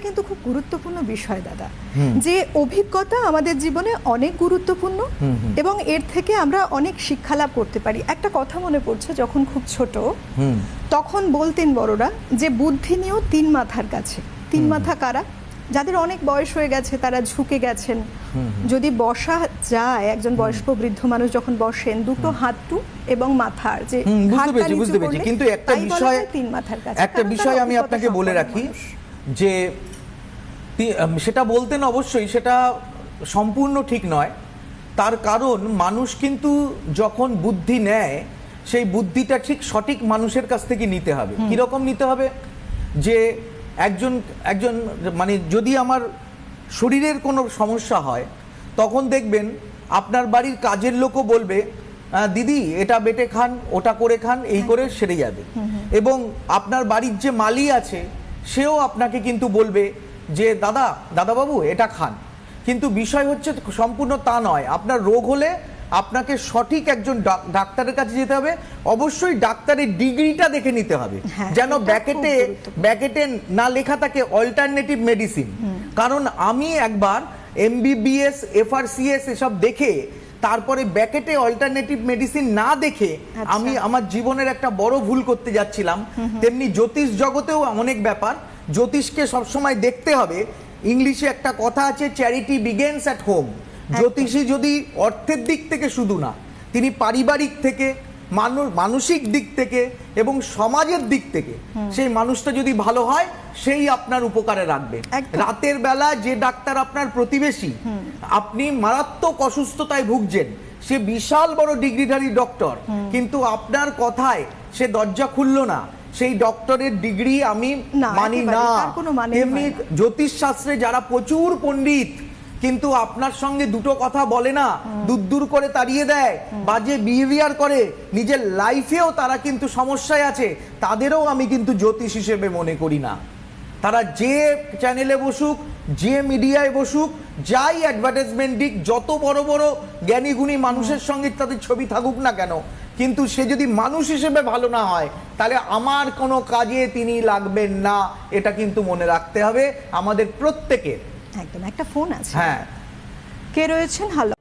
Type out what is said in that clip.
কিন্তু খুব গুরুত্বপূর্ণ বিষয় দাদা, যে অভিজ্ঞতা আমাদের জীবনে অনেক গুরুত্বপূর্ণ এবং এর থেকে আমরা অনেক শিক্ষা লাভ করতে পারি। একটা কথা মনে পড়ছে, যখন খুব ছোট তখন বলতেন বড়রা যে বুদ্ধি নিয়েও তিন মাথার কাছে। তিন মাথা কারা? যাদের অনেক বয়স হয়ে গেছে, তারা ঝুঁকে গেছেন। যদি বসা যায়, একজন বয়স্ক বৃদ্ধ মানুষ যখন বসেন, দুটো হাঁটু এবং মাথার যে বুঝতে পেরেছি। কিন্তু একটা বিষয় আমি আপনাকে বলে রাখি, যে সেটা বলতেন অবশ্যই, সেটা সম্পূর্ণ ঠিক নয়। তার কারণ মানুষ কিন্তু যখন বুদ্ধি নেয়, সেই বুদ্ধিটা ঠিক সঠিক মানুষের কাছ থেকে নিতে হবে। কিরকম নিতে হবে? যে একজন মানে যদি আমার শরীরের কোনো সমস্যা হয়, তখন দেখবেন আপনার বাড়ির কাজের লোকও বলবে, দিদি এটা বেটে খান, ওটা করে খান, এই করে সেরে যাবে। এবং আপনার বাড়ির যে মালি আছে, সেও আপনাকে কিন্তু বলবে যে দাদাবাবু এটা খান। কিন্তু বিষয় হচ্ছে সম্পূর্ণ তা নয়। আপনার রোগ হলে আপনাকে সঠিক একজন ডাক্তারের কাছে যেতে হবে। অবশ্যই ডাক্তারের ডিগ্রিটা দেখে নিতে হবে, যেন ব্যাকেটে না লেখা থাকে অল্টারনেটিভ মেডিসিন। কারণ আমি একবার MBBS FRCS এসব দেখে তারপরে ব্যাকেটে অল্টারনেটিভ মেডিসিন না দেখে আমি আমার জীবনের একটা বড় ভুল করতে যাচ্ছিলাম। তেমনি জ্যোতিষ জগতেও অনেক ব্যাপার। জ্যোতিষকে সবসময় দেখতে হবে। ইংলিশে একটা কথা আছে, চ্যারিটি বিগেন্স অ্যাট হোম। জ্যোতিষী যদি অর্থের দিক থেকে শুধু না, তিনি পারিবারিক থেকে, মানসিক দিক থেকে এবং সমাজের দিক থেকে সেই মানুষটা যদি ভালো হয়, সেই আপনার উপকারে রাখবে। রাতের বেলা যে ডাক্তার আপনার প্রতিবেশী, আপনি মারাত্মক অসুস্থতায় ভুগছেন, সে বিশাল বড় ডিগ্রিধারী ডক্টর, কিন্তু আপনার কথায় সে দরজা খুললো না, সেই ডক্টরের ডিগ্রি আমি মানি না। এমনি জ্যোতিষ শাস্ত্রে যারা প্রচুর পণ্ডিত, কিন্তু আপনার সঙ্গে দুটো কথা বলে না, দূর করে তাড়িয়ে দেয়, বাজে বিহেভিয়ার করে, নিজের লাইফেও তারা কিন্তু সমস্যায় আছে, তাদেরও আমি কিন্তু জ্যোতিষ হিসেবে মনে করি না। তারা যে চ্যানেলে বসুক, যে মিডিয়ায় বসুক, যাই অ্যাডভার্টাইজমেন্ট দিক, যত বড় বড় জ্ঞানী গুণী মানুষের সঙ্গে তাদের ছবি থাকুক না কেন, কিন্তু সে যদি মানুষ হিসেবে ভালো না হয়, তাহলে আমার কোনো কাজে তিনি লাগবেন না। এটা কিন্তু মনে রাখতে হবে আমাদের প্রত্যেকের। একদম। একটা ফোন আছে, হ্যাঁ, কে রয়েছেন? হ্যালো।